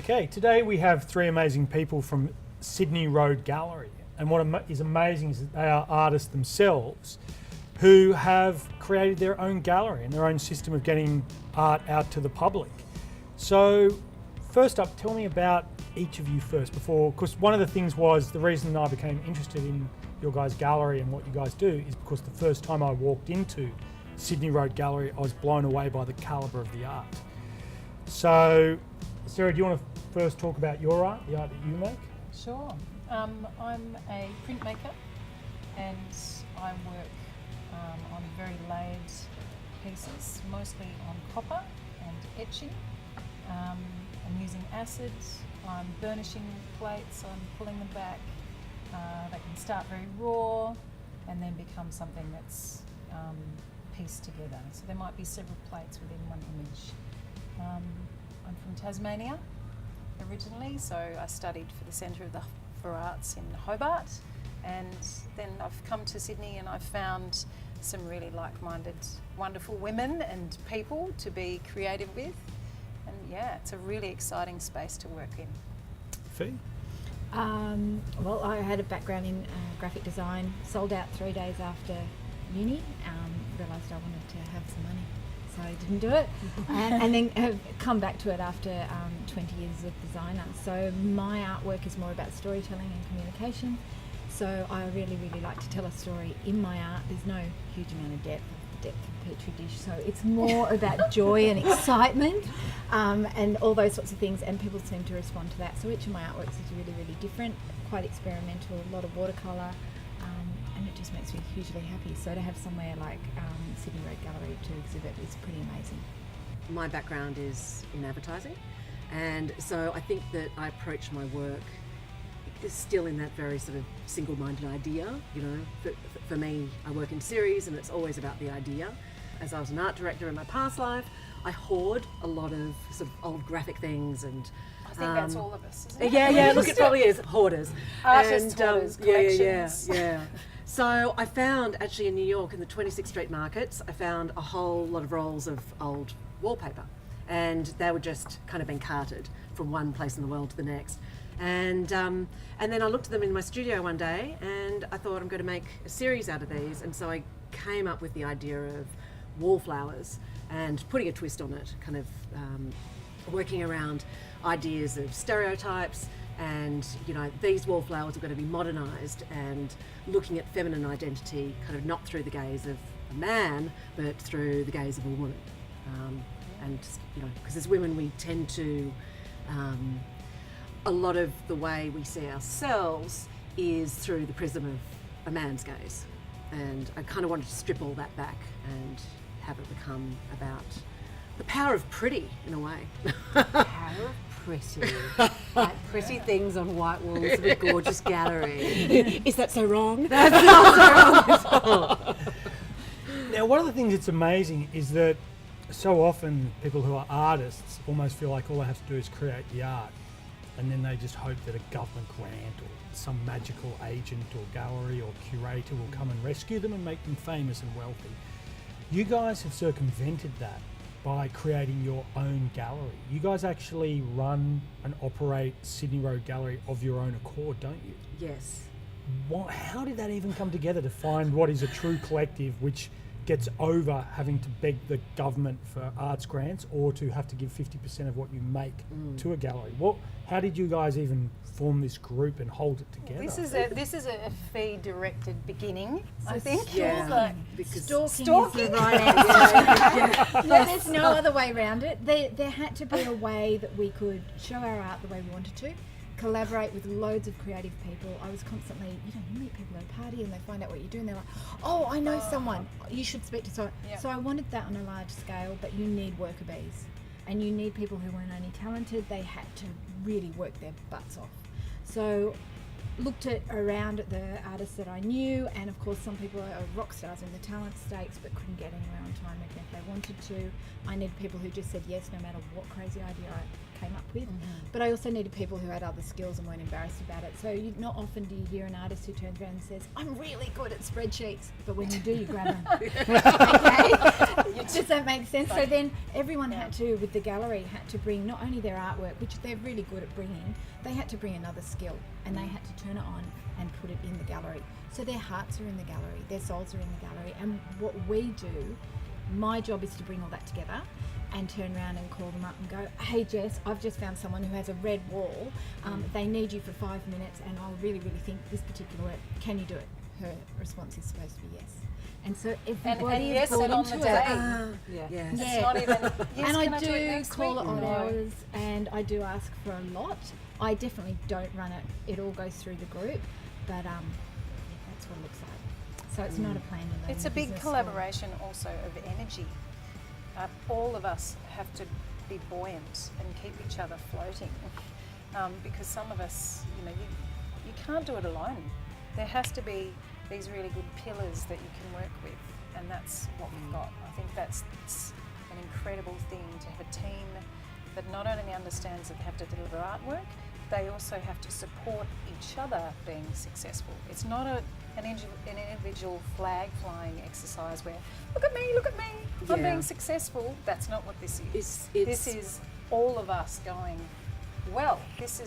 Okay, today we have three amazing people from Sydney Road Gallery, and what is amazing is that they are artists themselves who have created their own gallery and their own system of getting art out to the public. So first up, tell me about each of you first because one of the things was the reason I became interested in your guys' gallery and what you guys do is because the first time I walked into Sydney Road Gallery, I was blown away by the calibre of the art. So, Sarah, do you want to first talk about your art, the art that you make? Sure. I'm a printmaker and I work on very layered pieces, mostly on copper and etching. I'm using acids, I'm burnishing plates, I'm pulling them back. They can start very raw and then become something that's pieced together. So there might be several plates within one image. I'm from Tasmania originally, so I studied for the Centre for Arts in Hobart, and then I've come to Sydney and I've found some really like-minded, wonderful women and people to be creative with, and yeah, it's a really exciting space to work in. Fee? Well, I had a background in graphic design, sold out 3 days after uni, realised I wanted to have some money, so I didn't do it, and then have come back to it after 20 years of designer. So my artwork is more about storytelling and communication, so I really like to tell a story in my art. There's no huge amount of depth of Petri dish, so it's more about joy and excitement and all those sorts of things, and people seem to respond to that. So each of my artworks is really different, quite experimental, a lot of watercolour, and it just makes me hugely happy. So to have somewhere like Sydney Road Gallery to exhibit is pretty amazing. My background is in advertising, and so I think that I approach my work is still in that very sort of single-minded idea. You know, for me, I work in series and it's always about the idea. As I was an art director in my past life, I hoard a lot of sort of old graphic things, and I think that's all of us, isn't it? yeah, look, it probably is hoarders. Artists, hoarders, collections. Yeah. So I found actually in New York in the 26th Street markets, I found a whole lot of rolls of old wallpaper, and they were just kind of been carted from one place in the world to the next. And then I looked at them in my studio one day and I thought I'm going to make a series out of these, and so I came up with the idea of wallflowers and putting a twist on it, kind of working around ideas of stereotypes, and you know, these wallflowers are going to be modernised and looking at feminine identity kind of not through the gaze of a man but through the gaze of a woman, and you know, because as women we tend to a lot of the way we see ourselves is through the prism of a man's gaze, and I kind of wanted to strip all that back and have it become about the power of pretty in a way. Power of pretty. Like pretty things on white walls of a gorgeous gallery. Is that so wrong? That's not so wrong at all. Now, one of the things that's amazing is that so often people who are artists almost feel like all they have to do is create the art, and then they just hope that a government grant or some magical agent or gallery or curator will come and rescue them and make them famous and wealthy. You guys have circumvented that by creating your own gallery. You guys actually run and operate Sydney Road Gallery of your own accord, don't you? Yes. How did that even come together to find what is a true collective which gets over having to beg the government for arts grants or to have to give 50% of what you make to a gallery? How did you guys even form this group and hold it together? This is a fee-directed beginning, I think. Yeah. Stalking is the right answer. No, there's no other way around it. There had to be a way that we could show our art the way we wanted to, collaborate with loads of creative people. I was constantly, you meet people at a party and they find out what you do and they're like, oh, I know someone, you should speak to someone. Yeah. So I wanted that on a large scale, but you need worker bees. And you need people who weren't only talented, they had to really work their butts off. So looked around at the artists that I knew, and of course some people are rock stars in the talent stakes but couldn't get anywhere on time even if they wanted to. I needed people who just said yes no matter what crazy idea came up with. But I also needed people who had other skills and weren't embarrassed about it. So not often do you hear an artist who turns around and says, I'm really good at spreadsheets, but when you do, you grab them. Okay? Does that make sense? So then everyone had to, with the gallery, had to bring not only their artwork, which they're really good at bringing, they had to bring another skill, and they had to turn it on and put it in the gallery. So their hearts are in the gallery, their souls are in the gallery, and what we do, my job is to bring all that together and turn around and call them up and go, hey Jess, I've just found someone who has a red wall. They need you for 5 minutes, and I really think this particular work, can you do it? Her response is supposed to be yes. And so everybody and yes, is and on the day. Yes. It's not even, yes, and can I do it do next call week? it on No. hours, and I do ask for a lot. I definitely don't run it. It all goes through the group, but that's what it looks like. So it's not a plan. It's a big collaboration also of energy. All of us have to be buoyant and keep each other floating, because some of us, you can't do it alone. There has to be these really good pillars that you can work with, and that's what we've got. I think it's an incredible thing to have a team that not only understands that they have to deliver artwork, they also have to support each other being successful. It's not an individual flag flying exercise where, look at me, I'm being successful. That's not what this is. This is all of us going, well, this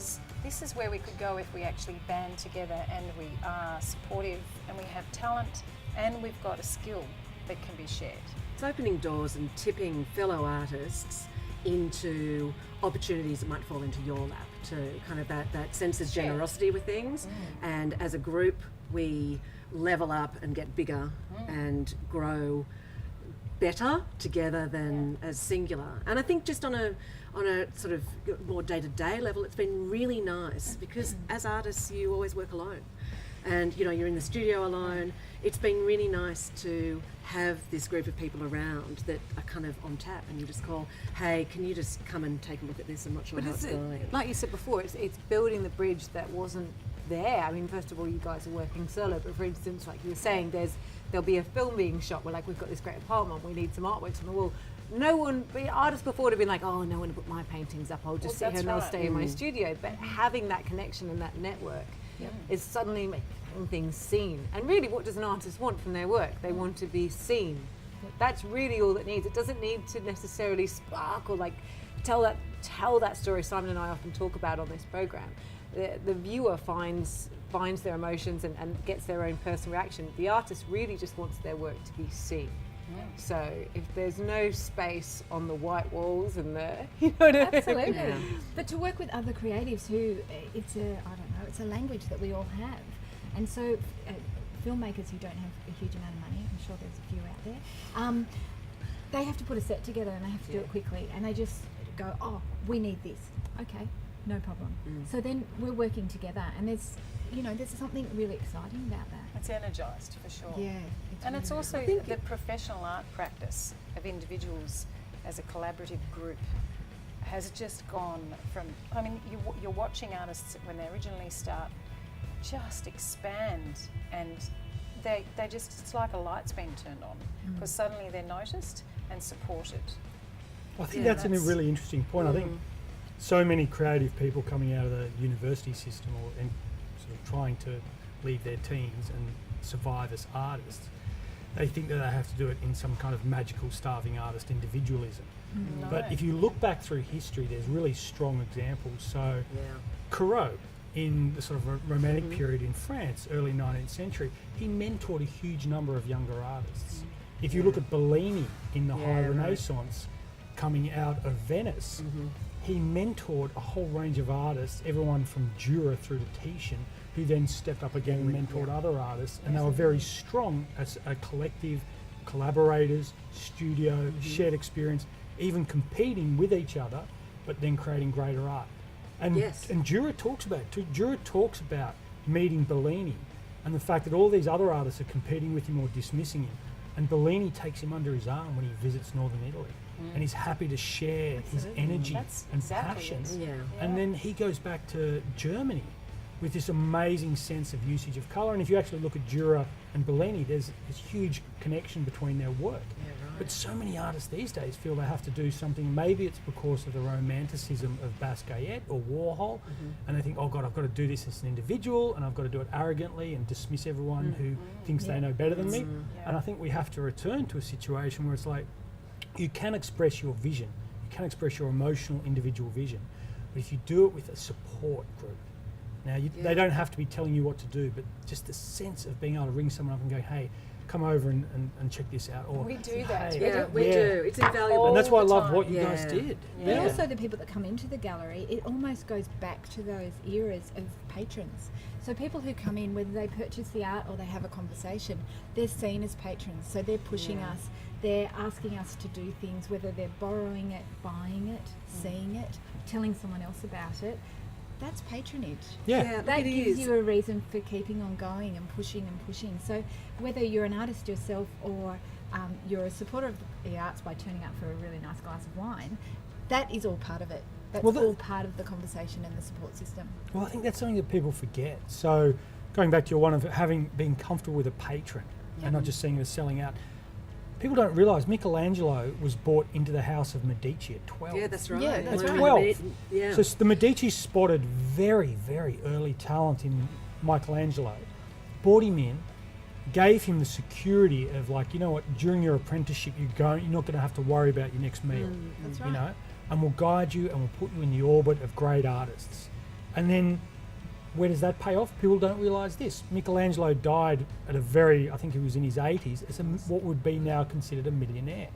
is where we could go if we actually band together and we are supportive and we have talent and we've got a skill that can be shared. It's opening doors and tipping fellow artists into opportunities that might fall into your lap too, kind of that sense of generosity with things. And as a group, we level up and get bigger and grow better together than as singular. And I think just on a sort of more day-to-day level, it's been really nice because as artists you always work alone, and you're in the studio alone. It's been really nice to have this group of people around that are kind of on tap, and you just call, hey, can you just come and take a look at this? I'm not sure how it's going. Like you said before, it's building the bridge that wasn't there. I mean, first of all, you guys are working solo, but for instance, like you were saying, there'll be a film being shot where, like, we've got this great apartment, we need some artworks on the wall. The artists before would have been like, oh, no one will put my paintings up, I'll just sit here and I'll stay in my studio. But having that connection and that network is suddenly making things seen. And really, what does an artist want from their work? They want to be seen. That's really all it needs. It doesn't need to necessarily spark or like tell that story Simon and I often talk about on this program. The viewer finds their emotions and gets their own personal reaction. The artist really just wants their work to be seen. So if there's no space on the white walls and Absolutely. But to work with other creatives who it's a language that we all have, and so filmmakers who don't have a huge amount of money, I'm sure there's a few out there, they have to put a set together and they have to do it quickly, and they just go, oh, we need this. Okay, no problem. So then we're working together, and there's something really exciting about that. It's energised for sure. Yeah. And it's also the professional art practice of individuals as a collaborative group has just gone from, I mean, you're watching artists when they originally start just expand, and they just, it's like a light's been turned on because suddenly they're noticed and supported. I think that's a really interesting point. I think so many creative people coming out of the university system and sort of trying to lead their teams and survive as artists, they think that they have to do it in some kind of magical starving artist individualism. No. But if you look back through history, there's really strong examples. So Corot, in the sort of romantic period in France, early 19th century, he mentored a huge number of younger artists. If you look at Bellini in the High Renaissance, coming out of Venice, he mentored a whole range of artists, everyone from Dürer through to Titian, who then stepped up again and mentored other artists, and they were very strong as a collective, collaborators, studio, shared experience, even competing with each other, but then creating greater art. And Dürer talks about it too. Dürer talks about meeting Bellini and the fact that all these other artists are competing with him or dismissing him, and Bellini takes him under his arm when he visits northern Italy, and he's happy to share his energy and passion. And then he goes back to Germany with this amazing sense of usage of colour. And if you actually look at Dürer and Bellini, there's this huge connection between their work. But so many artists these days feel they have to do something. Maybe it's because of the romanticism of Basquiat or Warhol, and they think, oh God, I've got to do this as an individual, and I've got to do it arrogantly and dismiss everyone who thinks they know better than me. And I think we have to return to a situation where it's like, you can express your vision, you can express your emotional individual vision, but if you do it with a support group, now they don't have to be telling you what to do, but just the sense of being able to ring someone up and go, hey, come over and check this out. Or We do that. hey, Yeah, we do. It's invaluable. and that's why I all the love time. what you Yeah. guys did. But also the people that come into the gallery, it almost goes back to those eras of patrons. So people who come in, whether they purchase the art or they have a conversation, they're seen as patrons. So they're pushing us, they're asking us to do things, whether they're borrowing it, buying it, seeing it, telling someone else about it. That's patronage. Yeah. That it gives is. you a reason for keeping on going and pushing and pushing. So whether you're an artist yourself or you're a supporter of the arts by turning up for a really nice glass of wine, that is all part of it. That's Well, all part of the conversation and the support system. Well, I think that's something that people forget. So going back to your one of having been comfortable with a patron and not just seeing it as selling out. People don't realise Michelangelo was brought into the house of Medici at 12. Yeah, that's right. Yeah, that's At right. 12. Yeah. So the Medici spotted very, very early talent in Michelangelo, brought him in, gave him the security of like, you know what, during your apprenticeship you're not going to have to worry about your next meal. That's You right. know, and we'll guide you and we'll put you in the orbit of great artists. And then where does that pay off? People don't realise this. Michelangelo died at I think he was in his 80s, as what would be now considered a millionaire.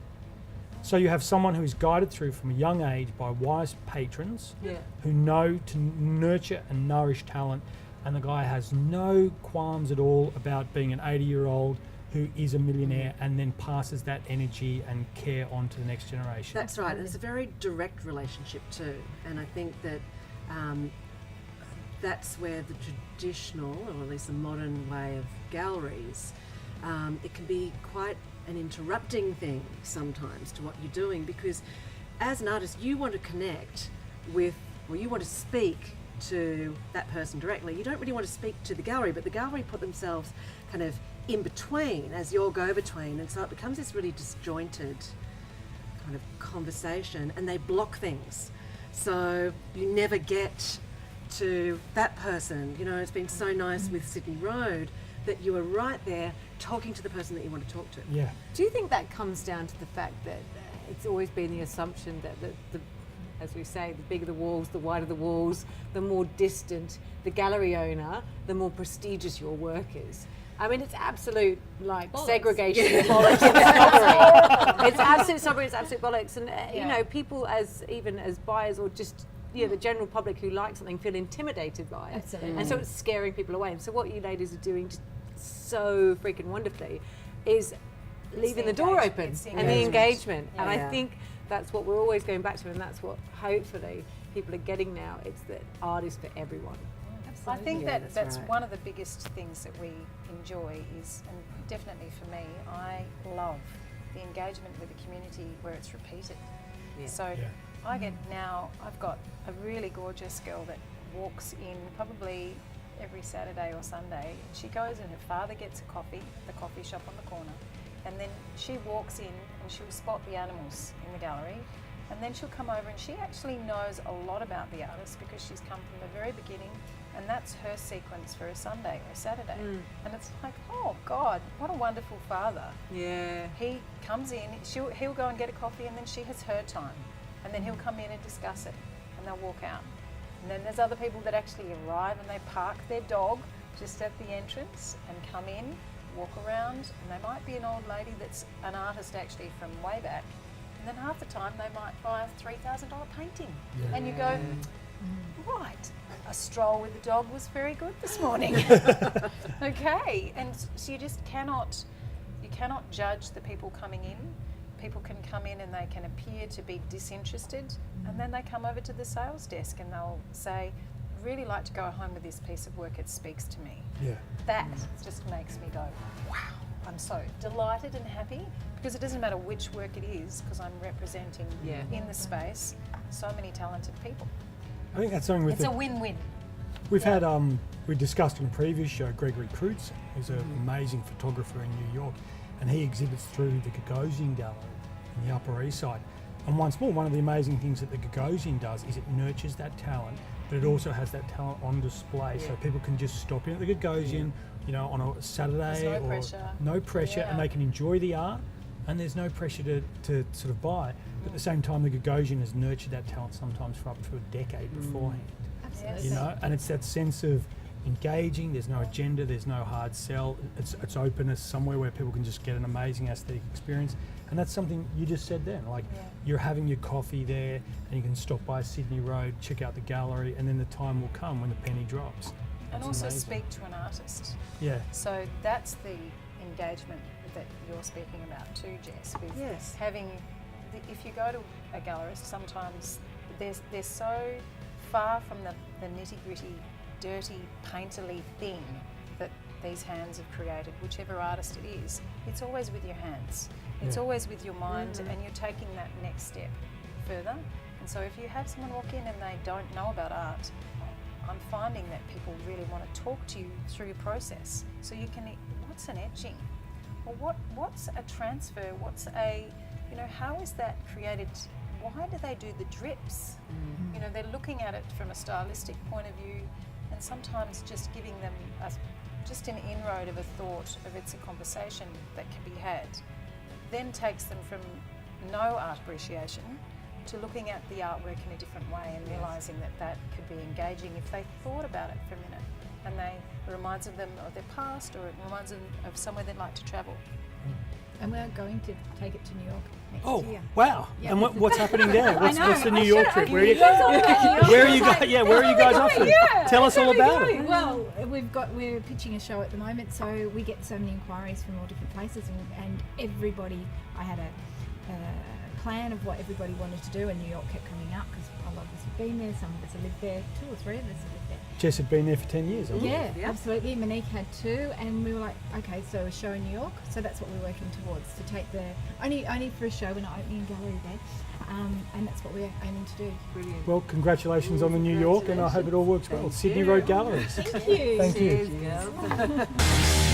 So you have someone who is guided through from a young age by wise patrons who know to nurture and nourish talent, and the guy has no qualms at all about being an 80-year-old who is a millionaire and then passes that energy and care on to the next generation. That's right, and it's a very direct relationship too. And I think that that's where the traditional, or at least the modern way of galleries, it can be quite an interrupting thing sometimes to what you're doing, because as an artist you want to connect with, or you want to speak to that person directly. You don't really want to speak to the gallery, but the gallery put themselves kind of in between as your go-between, and so it becomes this really disjointed kind of conversation, and they block things, so you never get to that person. You know, it's been so nice with Sydney Road that you were right there talking to the person that you want to talk to. Yeah. Do you think that comes down to the fact that it's always been the assumption that the as we say, the bigger the walls, the wider the walls, the more distant the gallery owner, the more prestigious your work is? I mean, it's absolute segregation, bollocks, and snobbery. It's absolute snobbery. It's absolute bollocks, and you know, people as buyers or just the general public who like something feel intimidated by it, Absolutely. and so it's scaring people away. And so what you ladies are doing just so freaking wonderfully is leaving the door open It's the and the engagement. And I Yeah. think that's what we're always going back to, and that's what hopefully people are getting now. It's that art is for everyone. I think Yeah, that's that's right. one of the biggest things that we enjoy is, and definitely for me, I love the engagement with the community where it's repeated. Yeah. So Yeah. I get now, I've got a really gorgeous girl that walks in probably every Saturday or Sunday. She goes and her father gets a coffee, the coffee shop on the corner, and then she walks in and she'll spot the animals in the gallery, and then she'll come over and she actually knows a lot about the artist because she's come from the very beginning, and that's her sequence for a Sunday or a Saturday. And it's like, oh God, what a wonderful father. Yeah. He comes in, he'll go and get a coffee, and then she has her time, and then he'll come in and discuss it, and they'll walk out. And then there's other people that actually arrive and they park their dog just at the entrance and come in, walk around, and they might be an old lady that's an artist actually from way back, and then half the time they might buy a $3,000 painting. Yeah. And you go, right, a stroll with the dog was very good this morning. Okay, and so you just cannot judge the people coming in. People can come in and they can appear to be disinterested, and then they come over to the sales desk and they'll say, really like to go home with this piece of work, it speaks to me. Yeah. That just makes me go, wow, I'm so delighted and happy, because it doesn't matter which work it is, because I'm representing in the space so many talented people. I think that's something with It's a win-win. We've had, we discussed in a previous show, Gregory Crutzen, who's an amazing photographer in New York, and he exhibits through the Gagosian Gallery. in the Upper East Side. And once more, one of the amazing things that the Gagosian does is it nurtures that talent, but it also has that talent on display, so people can just stop in at the Gagosian, you know, on a Saturday. There's no or pressure. no pressure, and they can enjoy the art, and there's no pressure to sort of buy. But at the same time, the Gagosian has nurtured that talent sometimes for up to a decade beforehand. Absolutely. You know, and it's that sense of engaging. There's no agenda. There's no hard sell. It's openness, somewhere where people can just get an amazing aesthetic experience. And that's something you just said then. Like you're having your coffee there, and you can stop by Sydney Road, check out the gallery, and then the time will come when the penny drops. And That's also amazing. speak to an artist. Yeah. So that's the engagement that you're speaking about too, Jess. With Yes. having, if you go to a gallerist, sometimes they're so far from the nitty gritty, dirty, painterly thing that these hands have created, whichever artist it is. It's always with your hands. It's always with your mind, and you're taking that next step further. And so if you have someone walk in and they don't know about art, I'm finding that people really want to talk to you through your process. So you can, what's an etching? Well, what's a transfer? What's a, you know, how is that created? Why do they do the drips? You know, they're looking at it from a stylistic point of view, and sometimes just giving them just an inroad of a thought of it's a conversation that can be had, then takes them from no art appreciation to looking at the artwork in a different way and realising that could be engaging if they thought about it for a minute, and it reminds them of their past, or it reminds them of somewhere they'd like to travel. And we're going to take it to New York next Oh, year. wow. Yeah. And what's happening there? What's the New I York should- trip? I Where are you, should- where are you guys? Yeah, where are you guys off to? Tell us all about it. Well, we're pitching a show at the moment, so we get so many inquiries from all different places, and everybody. I had a plan of what everybody wanted to do, and New York kept coming up because a lot of us have been there. Some of us have lived there. 2 or 3 of us have lived there. Jess had been there for 10 years, hasn't Yeah, Yeah. absolutely. Monique had too, and we were like, okay, so a show in New York. So that's what we're working towards, to take the only for a show. We're not opening a gallery there, and that's what we're aiming to do. Brilliant. Well, congratulations on the New York, and I hope it all works well. Sydney Road Galleries. Thank you. Thank you. Cheers, girls.